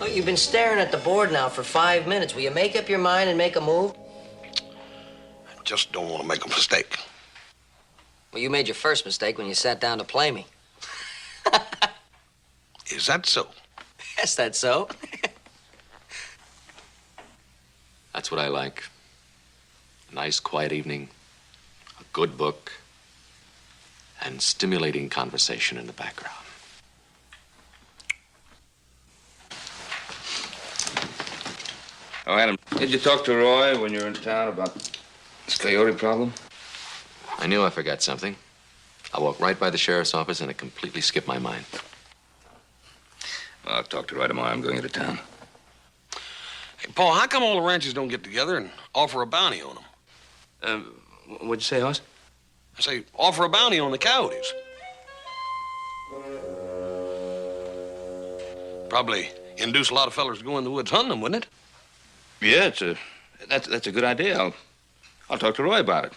Look, you've been staring at the board now for 5 minutes. Will you make up your mind and make a move? I just don't want to make a mistake. Well, you made your first mistake when you sat down to play me. Is that so? Yes, that's so. That's what I like. A nice, quiet evening, a good book, and stimulating conversation in the background. Oh, Adam, did you talk to Roy when you were in town about this coyote problem? I knew I forgot something. I walked right by the sheriff's office and it completely skipped my mind. Well, I'll talk to Roy tomorrow. I'm going into town. Hey, Paul, how come all the ranchers don't get together and offer a bounty on them? What'd you say, Hoss? I say, offer a bounty on the coyotes. Probably induce a lot of fellers to go in the woods hunting them, wouldn't it? Yeah, that's a good idea. I'll talk to Roy about it.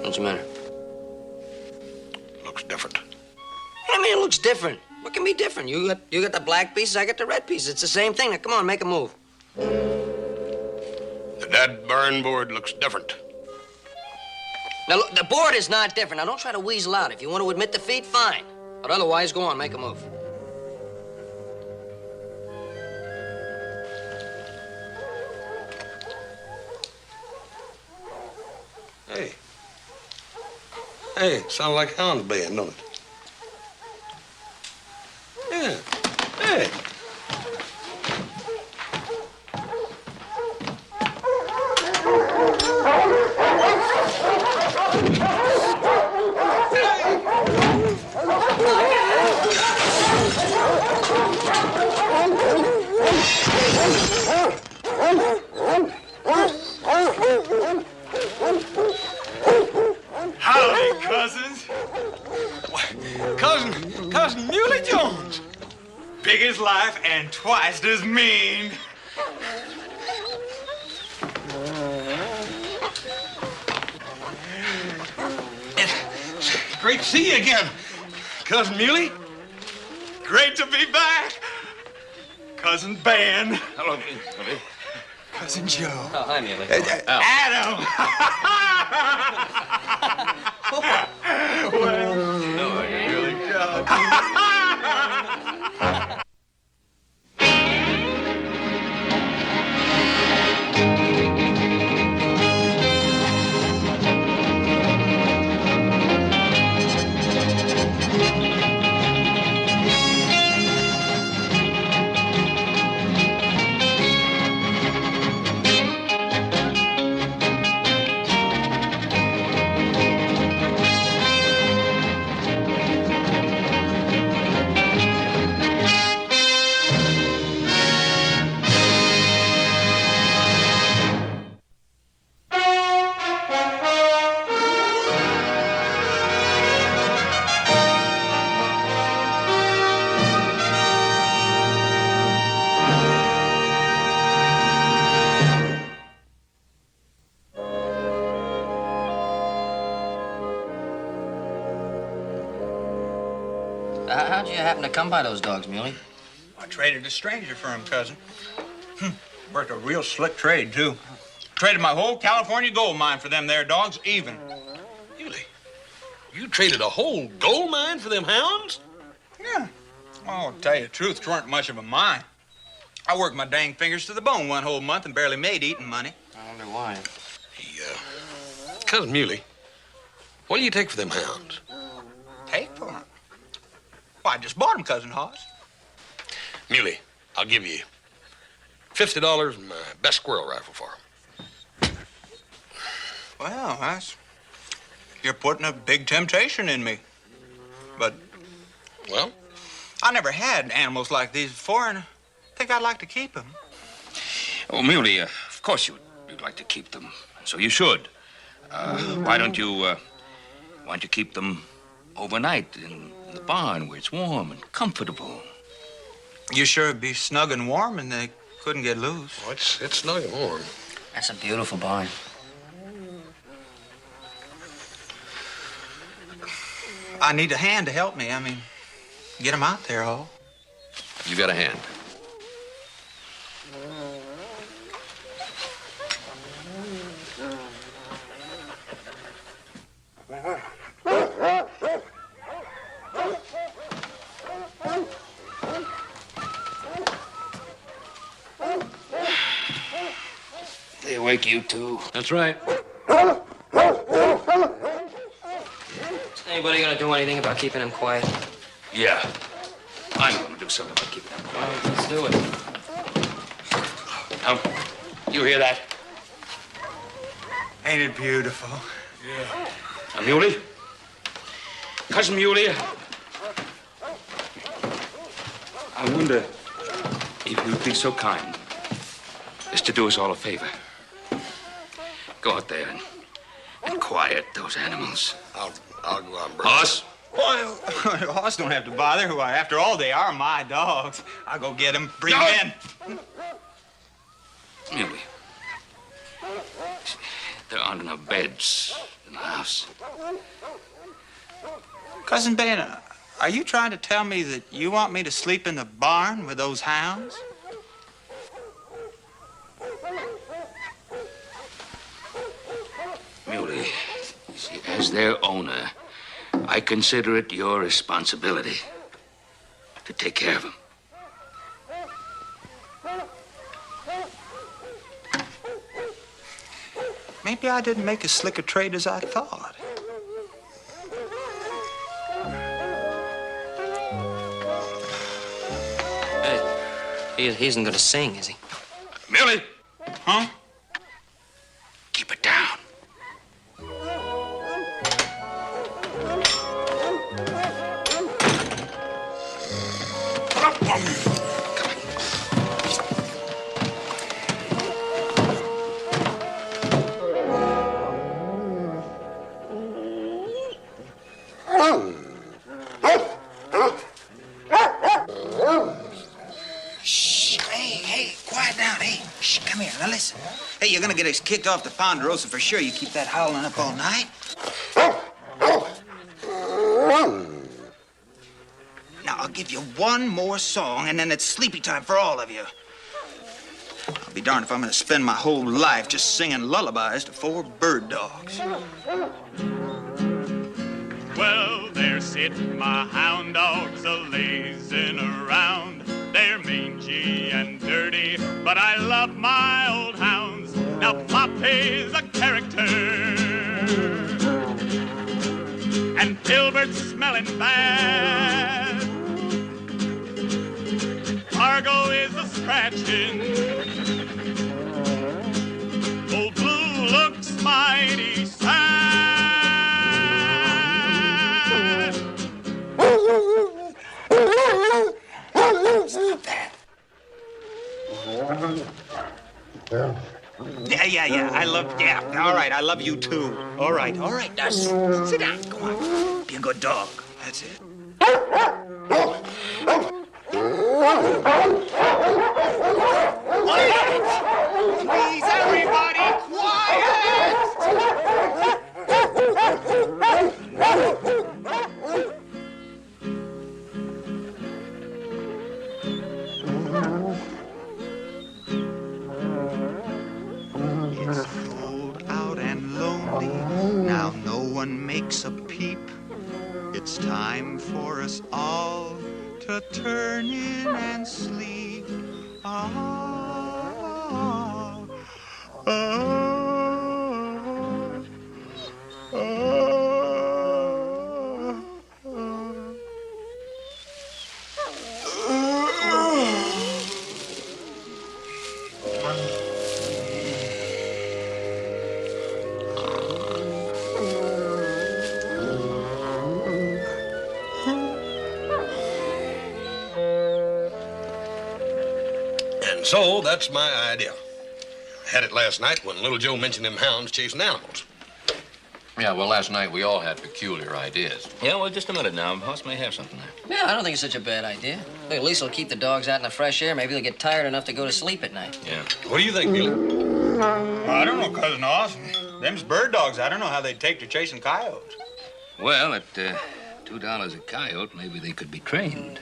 What's the matter? Looks different. I mean, it looks different. What can be different? You got the black pieces, I got the red pieces. It's the same thing. Now, come on, make a move. The dead burn board looks different. Now, look, the board is not different. Now, don't try to weasel out. If you want to admit defeat, fine. But otherwise, go on, make a move. Hey, sounds like Hound's baying, don't it? Yeah. Hey. Howdy, cousins. Cousin Muley Jones. Big as life and twice as mean. It's great to see you again, Cousin Muley. Great to be back. Cousin Ben. Hello, Muley. Cousin Joe. Oh, hi, Muley. Adam. Well, No, you're really How'd you happen to come by those dogs, Muley? I traded a stranger for him, cousin. Worked a real slick trade, too. Traded my whole California gold mine for them there dogs, even. Muley, you traded a whole gold mine for them hounds? Yeah. Oh, to tell you the truth, it weren't much of a mine. I worked my dang fingers to the bone one whole month and barely made eating money. I wonder why. Hey, Cousin Muley, what do you take for them hounds? Take for them. Well, I just bought them, Cousin Hoss. Muley, I'll give you $50 and my best squirrel rifle for them. Well, you're putting a big temptation in me. But Well? I never had animals like these before, and I think I'd like to keep them. Oh, Muley, of course you'd like to keep them. So you should. Why don't you keep them overnight in the barn where it's warm and comfortable? You sure it'd be snug and warm and they couldn't get loose. Oh, it's snug and warm. That's a beautiful barn. I need a hand to help me. I mean, get him out there, all. You got a hand. They awake you too. That's right. Is anybody gonna do anything about keeping him quiet? Yeah. I'm gonna do something about keeping them quiet. Let's do it. Now, you hear that? Ain't it beautiful? Now, Muley? Cousin Muley? I wonder if you'd be so kind as to do us all a favor. Go out there and quiet those animals. I'll go out and bring Hoss? Well, Hoss don't have to bother. Why, after all, they are my dogs. I'll go get them, bring them in. Muley. There aren't enough beds in the house. Cousin Ben, are you trying to tell me that you want me to sleep in the barn with those hounds? Muley, see, as their owner, I consider it your responsibility to take care of them. Maybe I didn't make as slick a trade as I thought. Hey, he isn't gonna sing, is he? Muley! Huh? Keep it down. Come here, now listen. Hey, you're gonna get us kicked off the Ponderosa for sure. You keep that howling up all night. Now, I'll give you one more song, and then it's sleepy time for all of you. I'll be darned if I'm gonna spend my whole life just singing lullabies to 4 bird dogs. Well, there sit my hound dogs a-lazing around. They're mangy and dirty, but I love my old hounds. Now Poppy's a character, and Filbert's smelling bad. Argo is a scratching. Old Blue looks mighty sad. Stop that. Yeah. All right, I love you too. All right. Now sit down. Go on. Be a good dog. That's it. Quiet! Please, everybody, quiet! It's cold out and lonely. Now no one makes a peep. It's time for us all to turn in and sleep. So that's my idea. Had it last night when Little Joe mentioned them hounds chasing animals. Yeah, well, last night we all had peculiar ideas. Yeah, well, just a minute now. Hoss may have something there. Yeah, I don't think it's such a bad idea. Look, at least it'll keep the dogs out in the fresh air. Maybe they'll get tired enough to go to sleep at night. Yeah. What do you think, Muley? I don't know, Cousin Hoss. Them's bird dogs. I don't know how they'd take to chasing coyotes. Well, it $2 a coyote, maybe they could be trained.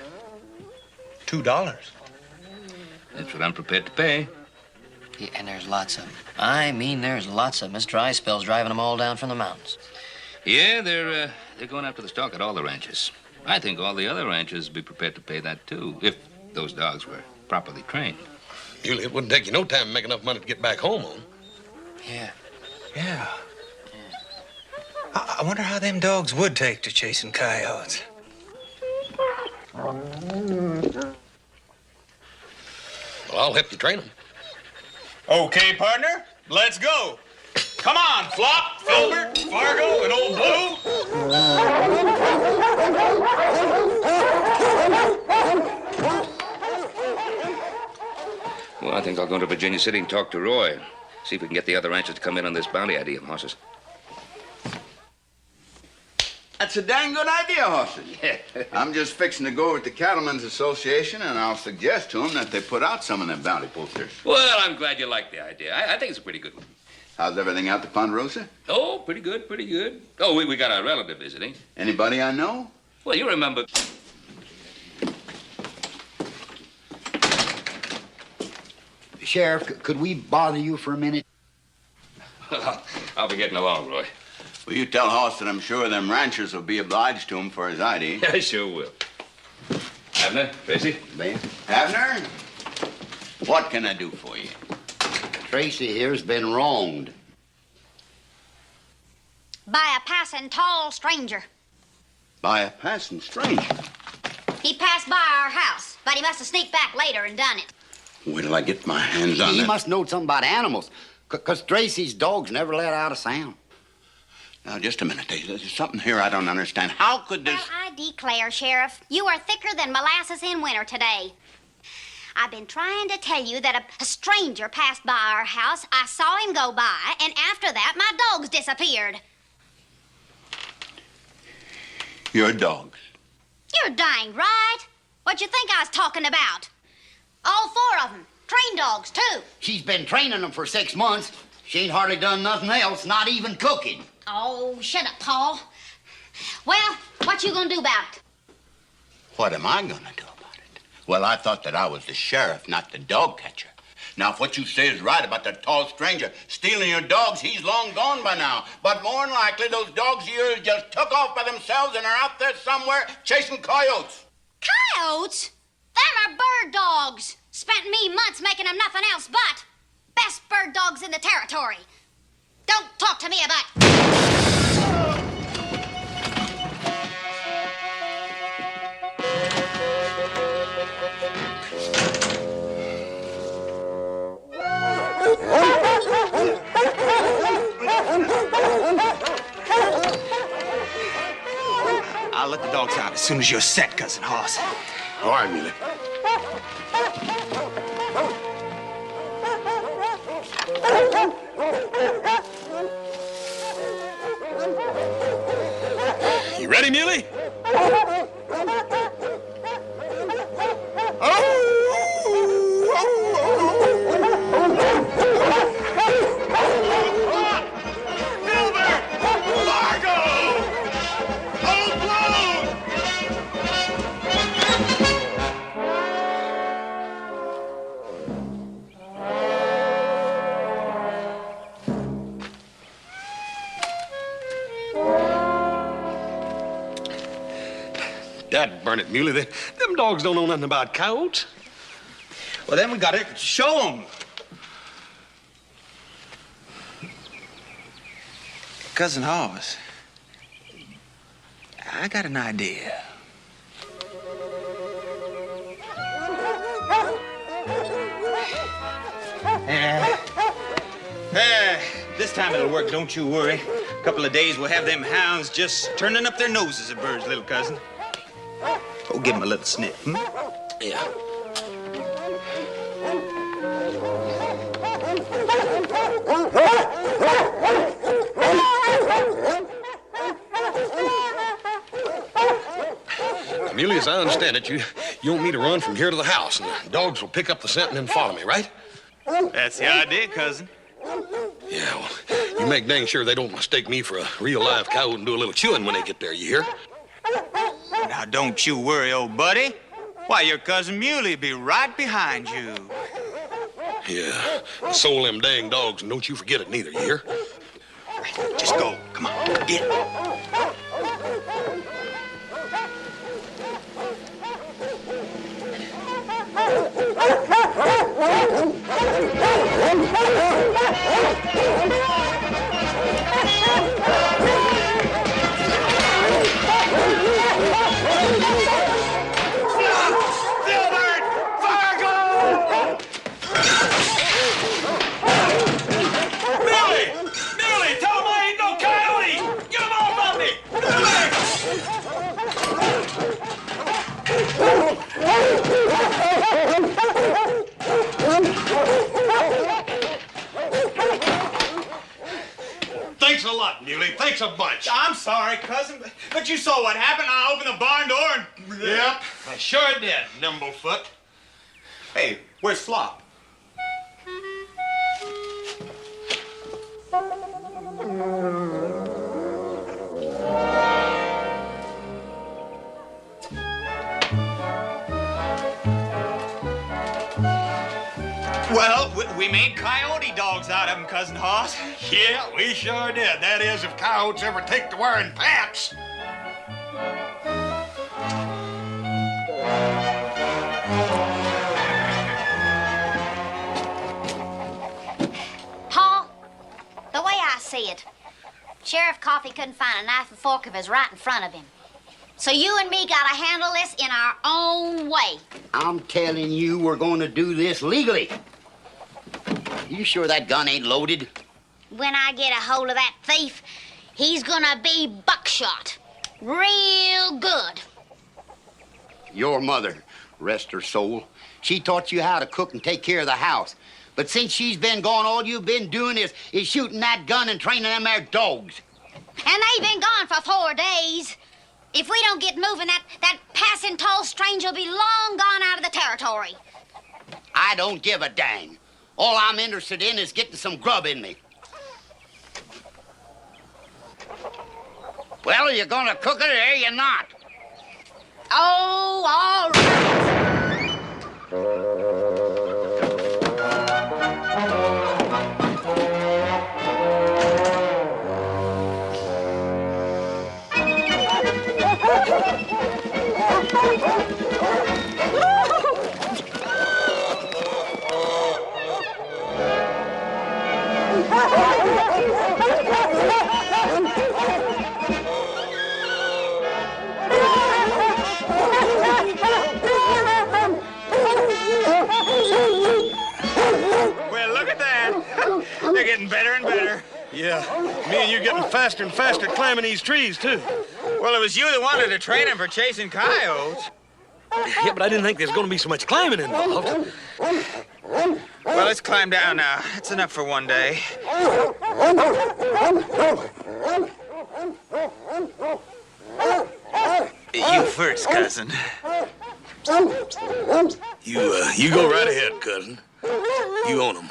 $2? That's what I'm prepared to pay. Yeah, and there's lots of them. I mean, there's lots of them. This dry spell's driving them all down from the mountains. Yeah, they're going after the stock at all the ranches. I think all the other ranches would be prepared to pay that, too, if those dogs were properly trained. Muley, it wouldn't take you no time to make enough money to get back home on. Yeah. Yeah. I wonder how them dogs would take to chasing coyotes. Well, I'll help you train them. Okay, partner, let's go. Come on, Flop, Filbert, Fargo, and Old Blue. Well, I think I'll go to Virginia City and talk to Roy. See if we can get the other ranchers to come in on this bounty idea of horses. That's a dang good idea, Horsey. Yeah. I'm just fixing to go over to the Cattlemen's Association, and I'll suggest to them that they put out some of them bounty posters. Well, I'm glad you like the idea. I think it's a pretty good one. How's everything out to Ponderosa? Oh, pretty good, pretty good. Oh, we got a relative visiting. Anybody I know? Well, you remember... Sheriff, could we bother you for a minute? I'll be getting along, Roy. Well, you tell Hoss that I'm sure them ranchers will be obliged to him for his ID. I sure will. Abner, Tracy? Ben? Abner? What can I do for you? Tracy here's been wronged. By a passing tall stranger. By a passing stranger? He passed by our house, but he must have sneaked back later and done it. Wait till I get my hands on He that. must know something about animals, because Tracy's dogs never let out a sound. Now, just a minute. There's something here I don't understand. How could this... Well, I declare, Sheriff, you are thicker than molasses in winter today. I've been trying to tell you that a stranger passed by our house. I saw him go by, and after that, my dogs disappeared. Your dogs? You're dang right. What'd you think I was talking about? All 4 of them. Trained dogs, too. She's been training them for 6 months. She ain't hardly done nothing else, not even cooking. Oh, shut up, Paul. Well, what you gonna do about it? What am I gonna do about it? Well, I thought that I was the sheriff, not the dog catcher. Now, if what you say is right about that tall stranger stealing your dogs, he's long gone by now. But more than likely, those dogs of yours just took off by themselves and are out there somewhere chasing coyotes. Coyotes? Them are bird dogs. Spent me months making them nothing else but best bird dogs in the territory. Don't talk to me about... I'll let the dogs out as soon as you're set, Cousin Hoss. All right, Muley. You ready, Muley? Dad burn it, Muley. Them dogs don't know nothing about coyotes. Well, then we gotta show them. Cousin Hoss, I got an idea. This time it'll work, don't you worry. A couple of days we'll have them hounds just turning up their noses at birds, little cousin. Go give them a little sniff, hmm? Yeah. Muley, as I understand it, you want me to run from here to the house, and the dogs will pick up the scent and then follow me, right? That's the idea, cousin. Yeah, well, you make dang sure they don't mistake me for a real live coyote and do a little chewing when they get there, you hear? Now, don't you worry, old buddy. Why, your cousin Muley be right behind you. Yeah, sold them dang dogs, and don't you forget it neither, you hear? Just go. Come on, get it. Thanks a lot, Muley. Thanks a bunch. I'm sorry, cousin, but you saw what happened. I opened the barn door and... Yep, I sure did, Nimblefoot. Hey, where's Flop? Well, we made coyote dogs out of them, Cousin Hoss. Yeah, we sure did. That is, if coyotes ever take to wearing pants. Paul, the way I see it, Sheriff Coffey couldn't find a knife and fork of his right in front of him. So you and me gotta handle this in our own way. I'm telling you, we're going to do this legally. You sure that gun ain't loaded? When I get a hold of that thief, he's gonna be buckshot. Real good. Your mother, rest her soul, she taught you how to cook and take care of the house. But since she's been gone, all you've been doing is shooting that gun and training them there dogs. And they've been gone for 4 days. If we don't get moving, that passing tall stranger will be long gone out of the territory. I don't give a dang. All I'm interested in is getting some grub in me. Well, are you gonna cook it or are you not? Oh, all right. Well, look at that. They're getting better and better. Yeah, me and you getting faster and faster climbing these trees, too. Well, it was you that wanted to train them for chasing coyotes. Yeah, but I didn't think there was going to be so much climbing involved. Well, let's climb down now. That's enough for one day. You first, cousin. You go right ahead, cousin. You own them.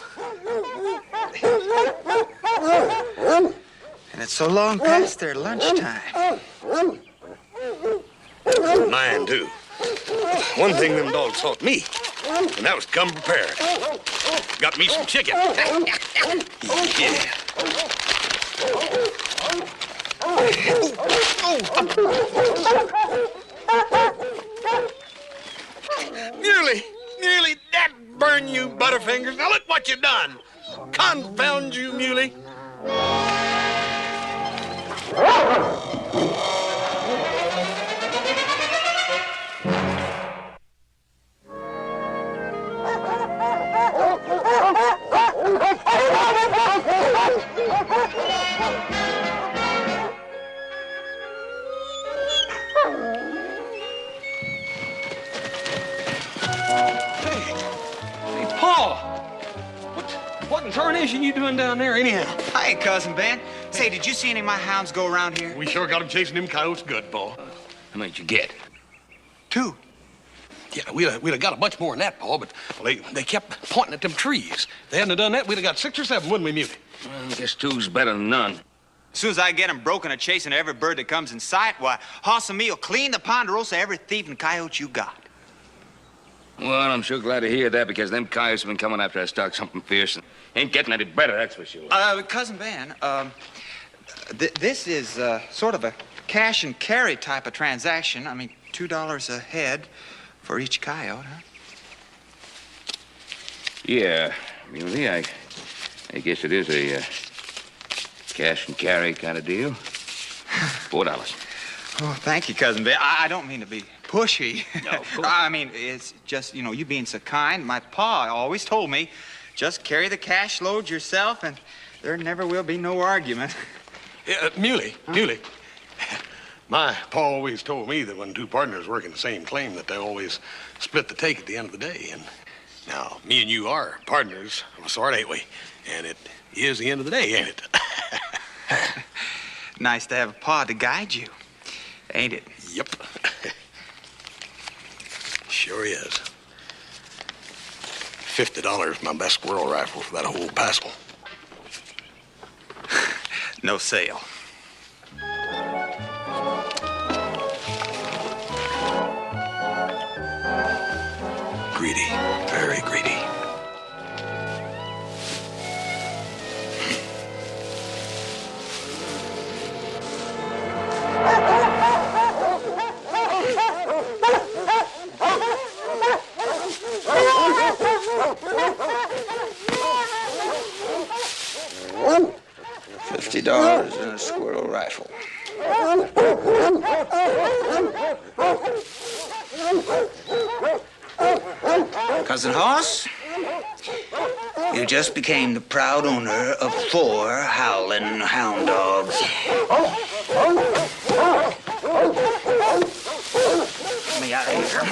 And it's so long past their lunchtime. Mine, too. One thing them dogs taught me, and that was come prepared. Got me some chicken. Yeah. Nearly, that burn you, Butterfingers. Now look what you done. Confound you, Muley. Hey, Paul. What in tarnation you doing down there anyhow? Hi, Cousin Ben. Say, did you see any of my hounds go around here? We sure got them chasing them coyotes good, Paul. How many did you get? 2. Yeah, we'd have got a bunch more than that, Paul, but they kept pointing at them trees. If they hadn't have done that, we'd have got 6 or 7, wouldn't we, Muley? Well, I guess 2's better than none. As soon as I get 'em broken and chasing every bird that comes in sight, why, Hoss and me'll clean the Ponderosa every thief and coyote you got. Well, I'm sure glad to hear that because them coyotes have been coming after our stock something fierce and ain't getting any better, that's for sure. Cousin Ben, this is sort of a cash and carry type of transaction. I mean, $2 a head for each coyote, huh? Yeah, Muley, I guess it is a cash and carry kind of deal. $4. Oh, thank you, Cousin Ben. I don't mean to be pushy. No, of course. I mean, it's just, you being so kind. My pa always told me, just carry the cash load yourself and there never will be no argument. Muley. My pa always told me that when two partners work in the same claim that they always split the take at the end of the day. And now, me and you are partners of a sort, ain't we? And it is the end of the day, ain't it? Nice to have a pa to guide you, ain't it? Yep. Sure is. $50 for my best squirrel rifle for that whole passel. No sale. Greedy, very greedy. $50 and a squirrel rifle. Cousin Hoss, you just became the proud owner of 4 howling hound dogs. Get me out of here.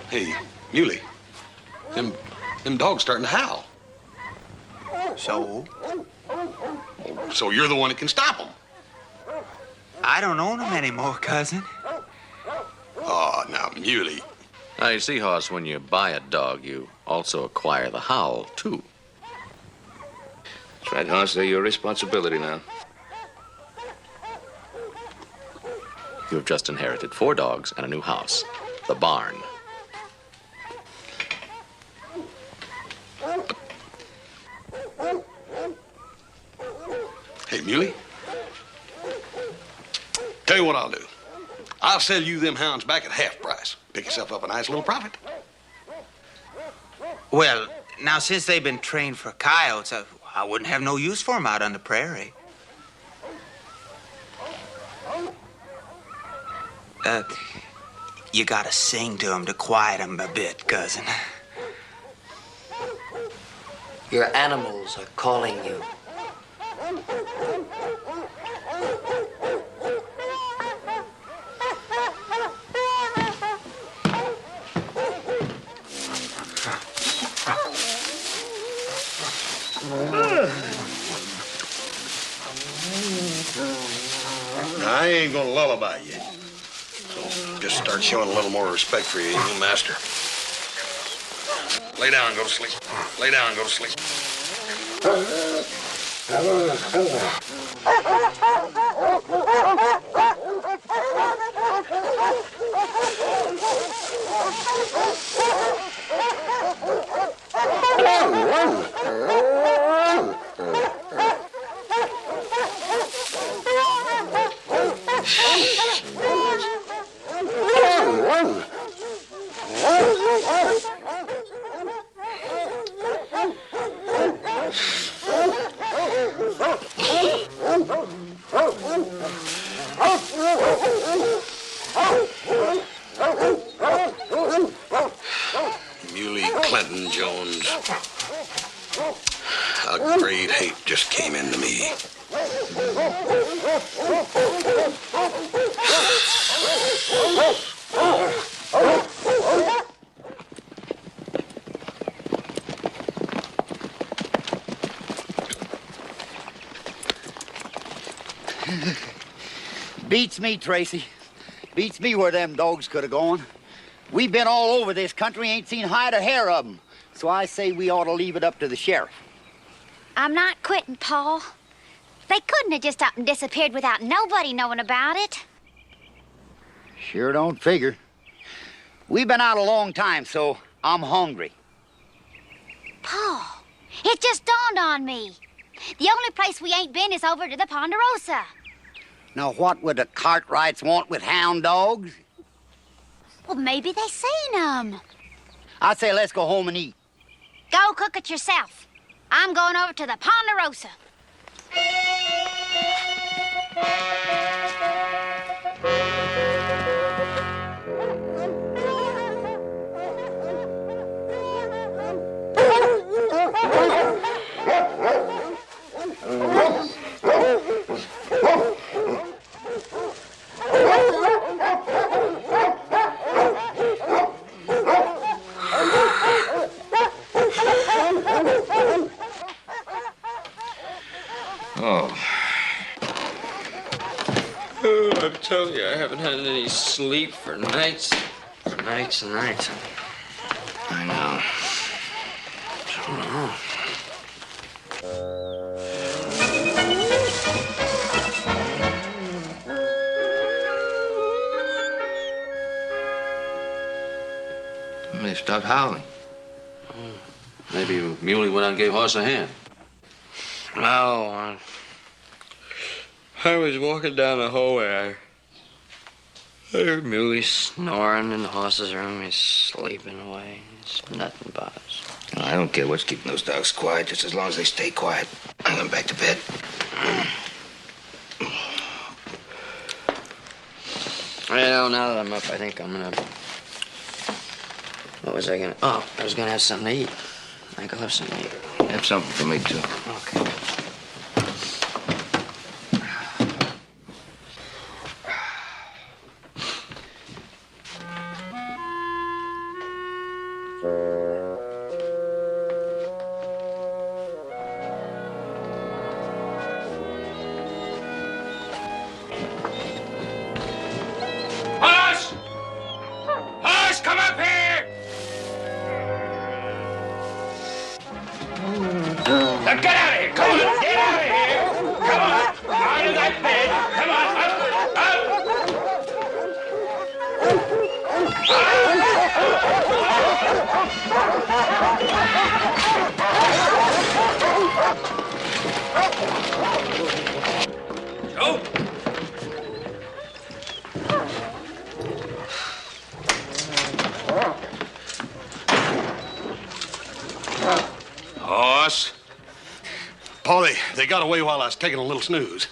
Hey, Muley, them dogs starting to howl. So? So you're the one that can stop them. I don't own them anymore, cousin. Oh, now, Muley. Now, you see, Hoss, when you buy a dog, you also acquire the howl, too. That's right, Hoss. They're your responsibility now. You have just inherited 4 dogs and a new house, the barn. Hey, Muley. Tell you what I'll do. I'll sell you them hounds back at half price. Pick yourself up a nice little profit. Well, now, since they've been trained for coyotes, I wouldn't have no use for them out on the prairie. You gotta sing to them to quiet them a bit, cousin. Your animals are calling you. Now, I ain't gonna lullaby you. So just start showing a little more respect for your new master. Lay down and go to sleep. Lay down and go to sleep. tape just came into me. Beats me, Tracy. Beats me where them dogs could have gone. We've been all over this country, ain't seen hide or hair of them. So I say we ought to leave it up to the sheriff. I'm not quitting, Paul. They couldn't have just up and disappeared without nobody knowing about it. Sure don't figure. We've been out a long time, so I'm hungry. Paul, it just dawned on me. The only place we ain't been is over to the Ponderosa. Now, what would the Cartwrights want with hound dogs? Well, maybe they seen them. I say let's go home and eat. Go cook it yourself. I'm going over to the Ponderosa. Oh, I'm telling you, I haven't had any sleep for nights. For nights and nights. I know. They stopped howling. Maybe Muley went out and gave Hoss a hand. No, I was walking down the hallway. I heard Muley snoring in the horse's room. He's sleeping away. It's nothing but us. I don't care what's keeping those dogs quiet, just as long as they stay quiet. I'm going back to bed. Well, now that I'm up, I think I'm gonna... What was I gonna... Oh, I was gonna have something to eat. I think I'll have something to eat. Have something for me, too. Okay. Hoss! Hoss, come up here! Now get out of here! Come on! Get out of here! Come on! Out of that bed! Come on! Joe! Hoss. Paulie, they got away while I was taking a little snooze.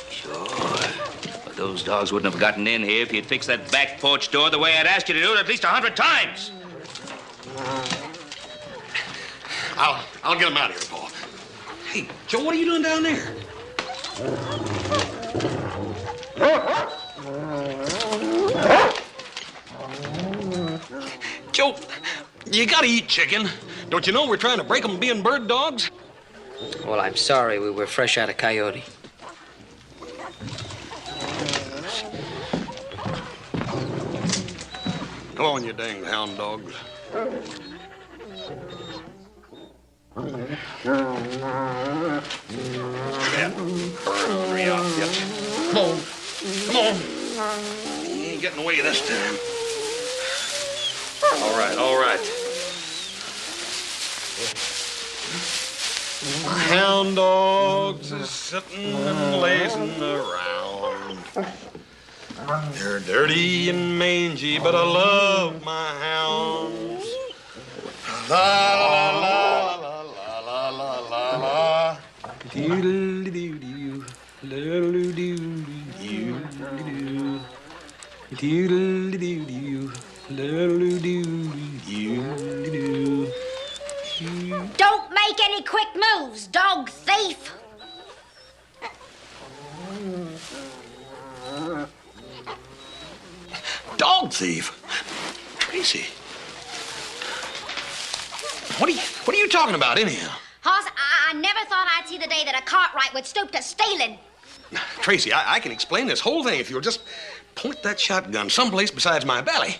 Sure. But those dogs wouldn't have gotten in here if you'd fixed that back porch door the way I'd asked you to do it at least 100 times. I'll get them out of here, Paul. Hey, Joe, what are you doing down there? Joe, you gotta eat chicken. Don't you know we're trying to break them being bird dogs? Well, I'm sorry. We were fresh out of Coyote. Come on, you dang hound dogs. Hurry up, yet. Come on. Come on. You ain't getting away this time. All right, all right. Hound dogs is sitting and lazing around. They're dirty and mangy, but I love my hounds. La la la la la la la la. Doodle-doo-doo, doodle-doo-doo, doodle-doo-doo, doodle-doo-doo. Don't make any quick moves, dog thief. Dog thief? Tracy. What are you talking about, anyhow? Hoss, I never thought I'd see the day that a Cartwright would stoop to stealing. Tracy, I can explain this whole thing if you'll just point that shotgun someplace besides my belly.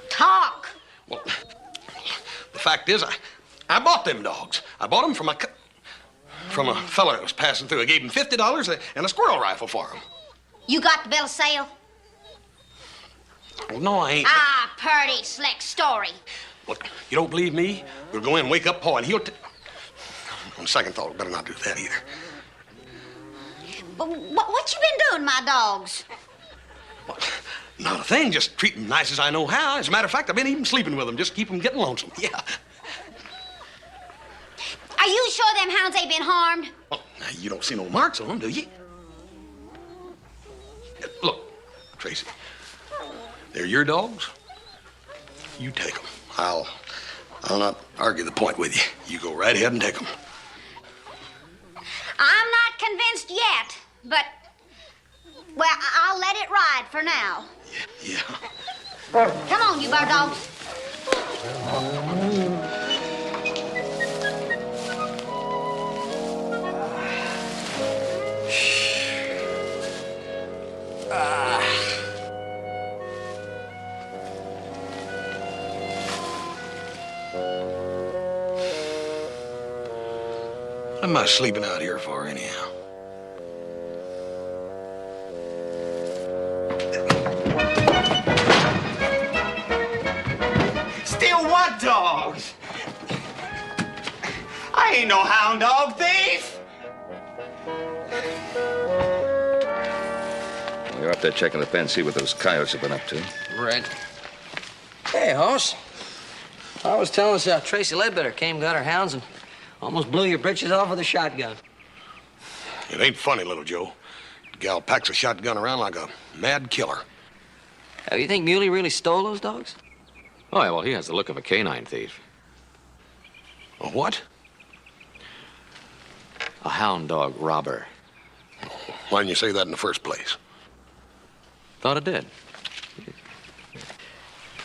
Talk. Well, the fact is, I bought them dogs. I bought them from a fella that was passing through. I gave him $50 and a squirrel rifle for him. You got the bill of sale? Well, no, I ain't. Ah, purty slick story. Look, you don't believe me? We'll go in and wake up Pa, and he'll... On second thought, we better not do that either. But what you been doing, my dogs? Well, not a thing. Just treat them nice as I know how. As a matter of fact, I've been even sleeping with them. Just keep them getting lonesome. Yeah. Are you sure them hounds ain't been harmed? Well, now, you don't see no marks on them, do you? Look, Tracy, they're your dogs. You take them. I'll not argue the point with you. You go right ahead and take them. I'm not convinced yet, but, well, I'll let it ride for now. Yeah. Come on, you bird dogs. What am I sleeping out here for, anyhow? Steal what dogs? I ain't no hound dog thief. You're up there checking the pen, see what those coyotes have been up to. Right. Hey, Hoss. I was telling us how Tracy Ledbetter came, got her hounds, and almost blew your britches off with a shotgun. It ain't funny, little Joe. The gal packs a shotgun around like a mad killer. You think Muley really stole those dogs? Oh, yeah, well, he has the look of a canine thief. A what? A hound dog robber. Why didn't you say that in the first place? Thought it did.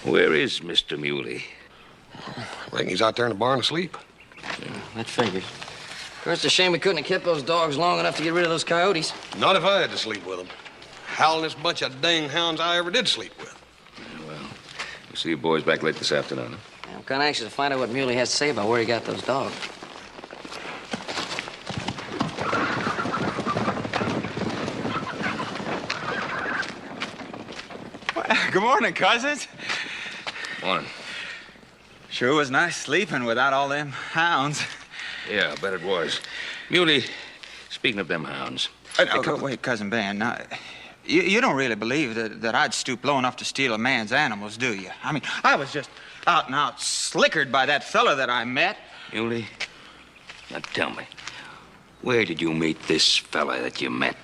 Where is Mr. Muley? I reckon he's out there in the barn asleep. That figures. Of course, it's a shame we couldn't have kept those dogs long enough to get rid of those coyotes. Not if I had to sleep with them. Howlingest bunch of dang hounds I ever did sleep with. Well, we'll see you boys back late this afternoon. Huh? I'm kind of anxious to find out what Muley has to say about where he got those dogs. Good morning, cousins. Morning. Sure was nice sleeping without all them hounds. Yeah, I bet it was. Muley, speaking of them hounds. Wait, Cousin Ben. Now, you don't really believe that I'd stoop low enough to steal a man's animals, do you? I mean, I was just out and out slickered by that fella that I met. Muley, now tell me, where did you meet this fella that you met?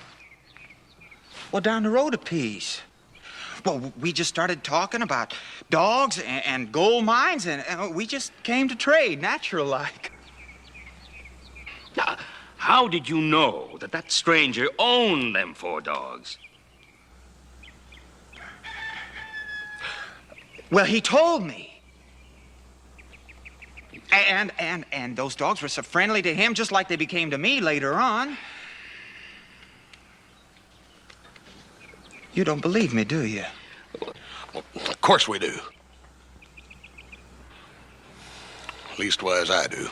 Well, down the road a piece. Well, we just started talking about dogs and gold mines, and we just came to trade, natural-like. Now, how did you know that stranger owned them 4 dogs? Well, he told me. And those dogs were so friendly to him, just like they became to me later on. You don't believe me, do you? Well, of course we do. Leastwise, I do.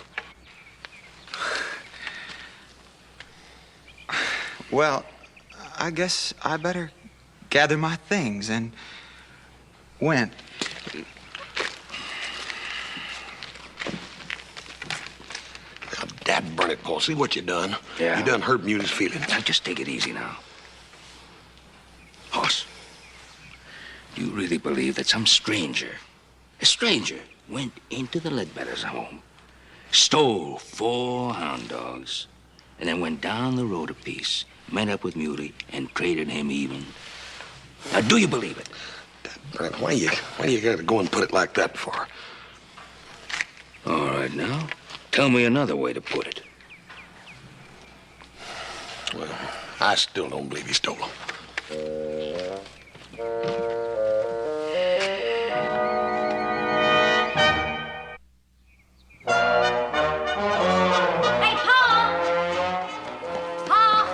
Well, I guess I better gather my things and went. Now, dad burn it, Paul. See what you done. Yeah. You done hurt Muley's feelings. Now, just take it easy now. Hoss, do you really believe that some stranger, a stranger, went into the Ledbetters' home, stole 4 hound dogs, and then went down the road a piece, met up with Muley, and traded him even? Now, do you believe it? Brent, why do you gotta go and put it like that for? All right, now, Tell me another way to put it. Well, I still don't believe he stole them. Hey, Paul! Paul!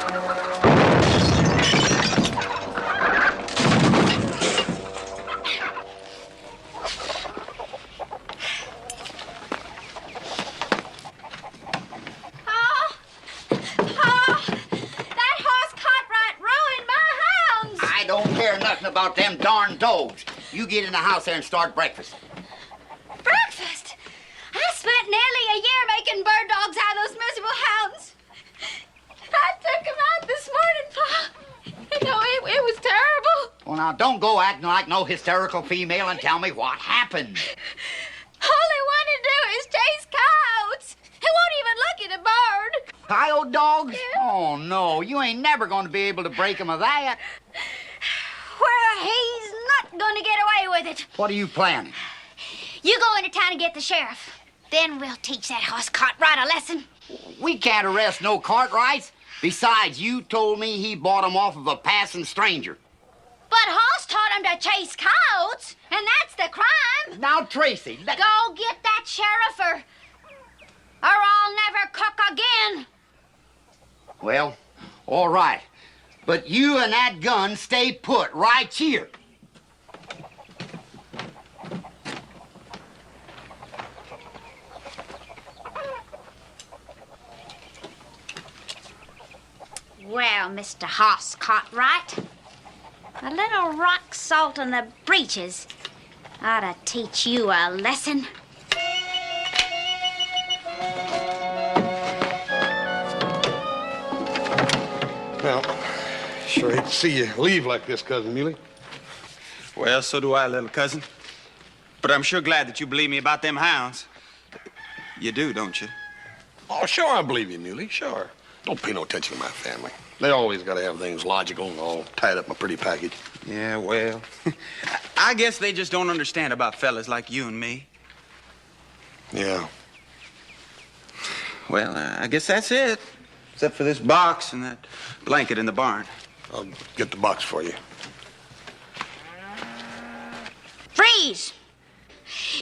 That horse Cartwright ruined my hounds! I don't care nothing about them darn dogs. You get in the house there and start breakfast. Breakfast? I spent nearly a year making bird dogs out of those miserable hounds. I took them out this morning, Pa. You know, it was terrible. Well, now, don't go acting like no hysterical female and tell me what happened. All they want to do is chase coyotes. They won't even look at a bird. Coyote dogs? Oh, no, you ain't never going to be able to break them of that. Well, he's not going to get away with it. What are you planning? You go into town and get the sheriff. Then we'll teach that horse Cartwright a lesson. We can't arrest no Cartwrights. Besides, you told me he bought them off of a passing stranger. But Hoss taught him to chase coyotes, and that's the crime. Now, Tracy, Go get that sheriff, or I'll never cook again. Well, all right. But you and that gun stay put right here. Well, Mr. Hoss Cartwright, a little rock salt in the breeches ought to teach you a lesson. Well, sure hate to see you leave like this, Cousin Muley. Well, so do I, little cousin. But I'm sure glad that you believe me about them hounds. You do, don't you? Oh, sure, I believe you, Muley, sure. Don't pay no attention to my family. They always got to have things logical and all tied up in a pretty package. Yeah, well, I guess they just don't understand about fellas like you and me. Yeah. Well, I guess that's it. Except for this box and that blanket in the barn. I'll get the box for you. Freeze!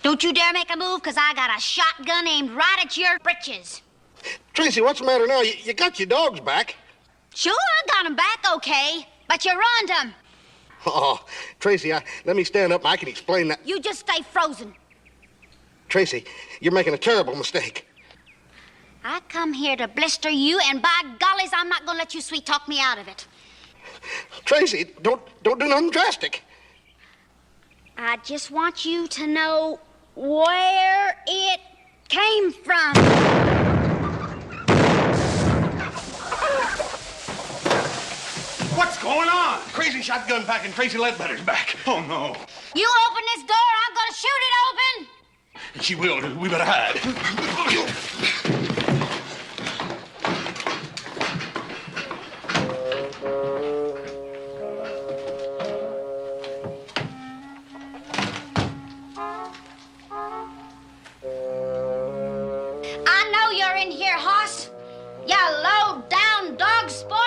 Don't you dare make a move, because I got a shotgun aimed right at your britches. Tracy, what's the matter now? You got your dogs back. Sure, I got 'em back okay, but you ruined 'em. Oh, Tracy, let me stand up and I can explain that. You just stay frozen. Tracy, you're making a terrible mistake. I come here to blister you, and by gollies, I'm not gonna let you sweet talk me out of it. Tracy, don't do nothing drastic. I just want you to know where it came from. What's going on? Crazy shotgun pack and Tracy Ledbetter's back. Oh, no. You open this door, I'm gonna shoot it open. She will. We better hide. I know you're in here, Hoss. You low-down dog spoiler.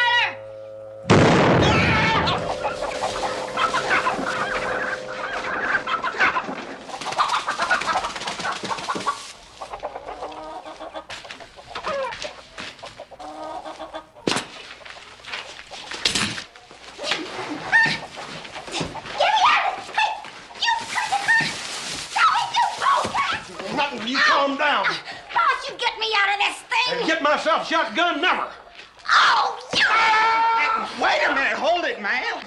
You calm down. Hoss, you get me out of this thing. And get myself shotgun, never. Oh, you! Wait a minute. Hold it, ma'am.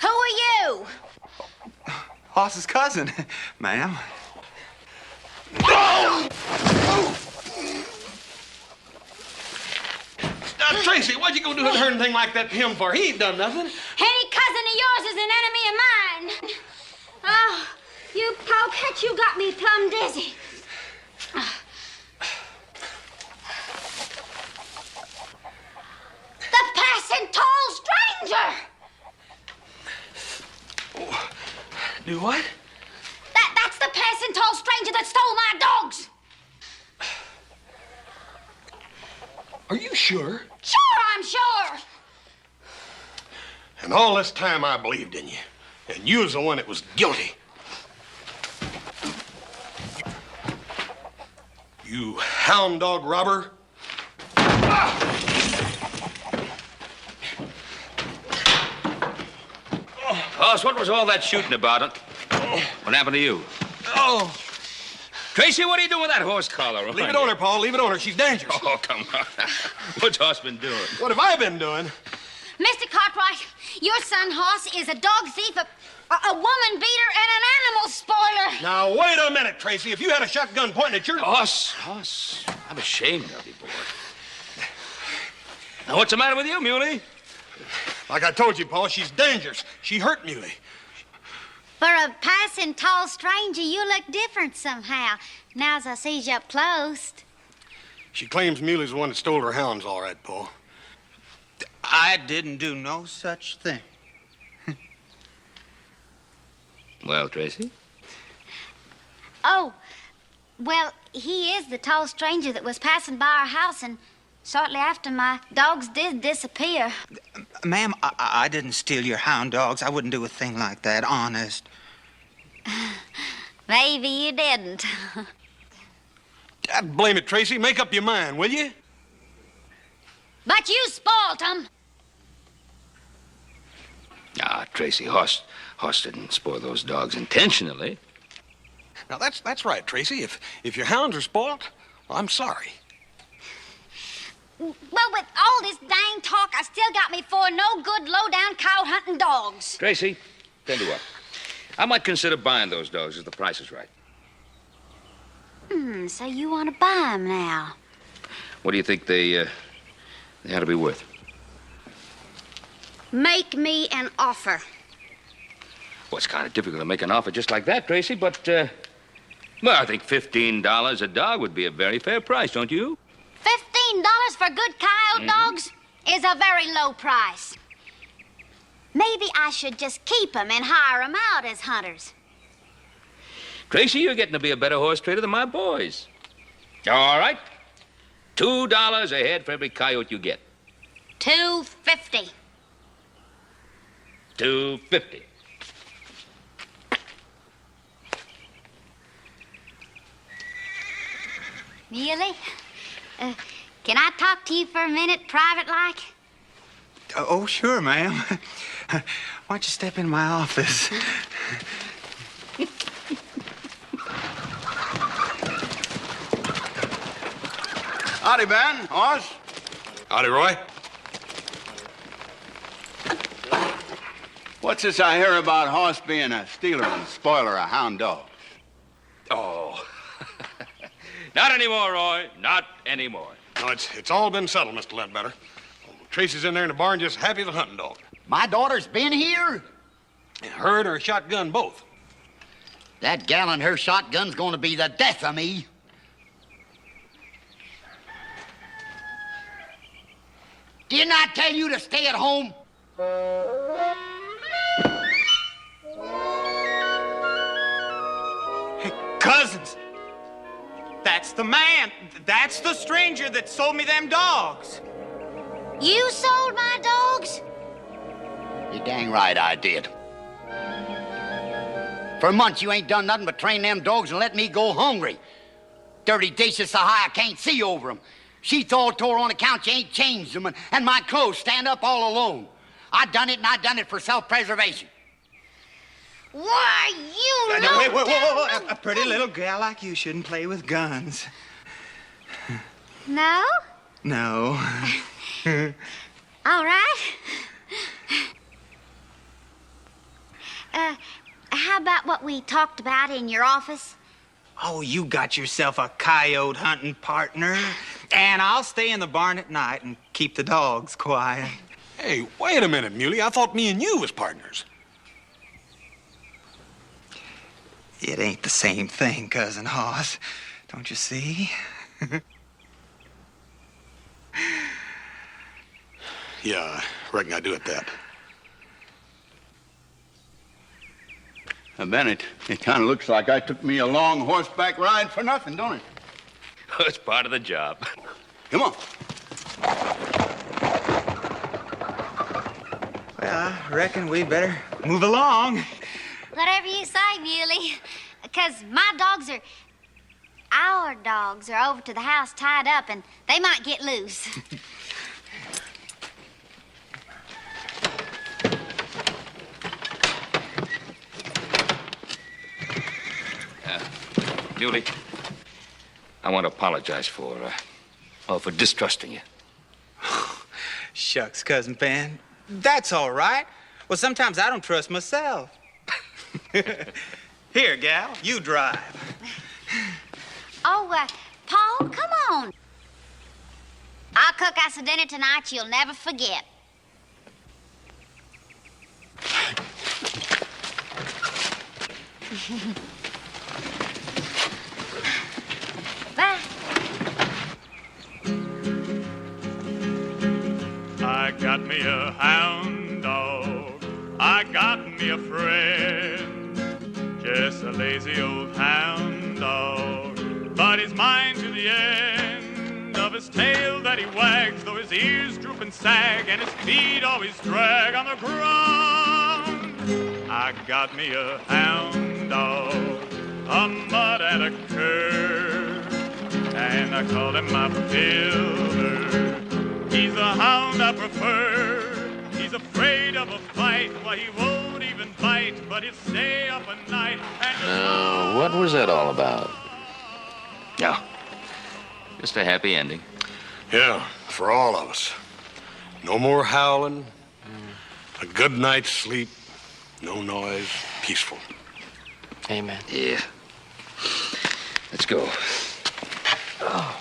Who are you? Hoss's cousin, ma'am. Tracy, what'd you go do anything like that to him for? He ain't done nothing. Any cousin of yours is an enemy of mine. Oh, you polecat, you got me plumb dizzy. The passing tall stranger. Do what? That's the passing tall stranger that stole my dogs. Are you sure? Sure, I'm sure. And all this time I believed in you. And you was the one that was guilty. You hound dog robber. Hoss, what was all that shooting about? What happened to you? Oh. Tracy, what are you doing with that horse collar? Leave it on her, Paul. Leave it on her. She's dangerous. Oh, come on. What's Hoss been doing? What have I been doing? Mr. Cartwright, your son Hoss is a dog thief, a woman beater, and an animal spoiler. Now, wait a minute, Tracy. If you had a shotgun pointing at your... Hoss, I'm ashamed of you, boy. Now, what's the matter with you, Muley? Like I told you, Paul, she's dangerous. She hurt Muley. For a passing tall stranger, you look different somehow. Now as I sees you up close. She claims Muley's the one that stole her hounds, all right, Paul. I didn't do no such thing. Well, Tracy? Oh, well, he is the tall stranger that was passing by our house, and shortly after my dogs did disappear. Ma'am, I didn't steal your hound dogs. I wouldn't do a thing like that, honest. Maybe you didn't. God blame it, Tracy. Make up your mind, will you? But you spoiled them. Ah, Tracy, Hoss didn't spoil those dogs intentionally. Now, that's right, Tracy. If your hounds are spoiled, well, I'm sorry. Well, with all this dang talk, I still got me four no-good, low-down cow-hunting dogs. Tracy, tell you what. I might consider buying those dogs if the price is right. So you want to buy them now? What do you think they ought to be worth? Make me an offer. Well, it's kind of difficult to make an offer just like that, Tracy, but, well, I think $15 a dog would be a very fair price, don't you? $15 for good coyote dogs is a very low price. Maybe I should just keep them and hire them out as hunters. Tracy, you're getting to be a better horse trader than my boys. All right. $2 a head for every coyote you get. $2.50. $2.50. Muley, can I talk to you for a minute, private-like? Oh, sure, ma'am. Why don't you step in my office? Howdy, Ben. Hoss. Howdy, Roy. What's this I hear about Hoss being a stealer and spoiler of hound dogs? Oh. Not anymore, Roy. Not anymore. No, it's all been settled, Mr. Ledbetter. Tracy's in there in the barn just happy as a hunting dog. My daughter's been here? Her and her shotgun both. That gal and her shotgun's gonna be the death of me. Didn't I tell you to stay at home? Hey, cousins. That's the man. That's the stranger that sold me them dogs. You sold my dogs? You're dang right I did. For months you ain't done nothing but train them dogs and let me go hungry. Dirty dishes so high I can't see over them. Sheets all tore on account you ain't changed them, and my clothes stand up all alone. I done it, and I done it for self-preservation. Why, you No, wait, low-down... A pretty little gal like you shouldn't play with guns. No? No. All right. How about what we talked about in your office? Oh, you got yourself a coyote hunting partner. And I'll stay in the barn at night and keep the dogs quiet. Hey, wait a minute, Muley. I thought me and you was partners. It ain't the same thing, Cousin Hoss. Don't you see? Yeah, I reckon I do at that. Ben, it kind of looks like I took me a long horseback ride for nothing, don't it? It's part of the job. Come on. reckon we better move along. Whatever you say, Muley. Because our dogs are over to the house tied up, and they might get loose. Muley, I want to apologize for distrusting you. Shucks, Cousin Pan. That's all right. Well, sometimes I don't trust myself. Here, gal, you drive. Oh, Paul, come on. I'll cook us a dinner tonight you'll never forget. Bye. I got me a hound dog. I got me a friend. Just a lazy old hound dog. But he's mine to the end of his tail that he wags, though his ears droop and sag and his feet always drag on the ground. I got me a hound dog, a mud and a cur, and I call him my builder. He's the hound I prefer. He's afraid of a fight. Why, he won't even bite, but he'll stay up at night. And What was that all about? Yeah. Just a happy ending. Yeah, for all of us. No more howling. A good night's sleep. No noise. Peaceful. Amen. Yeah. Let's go. Oh.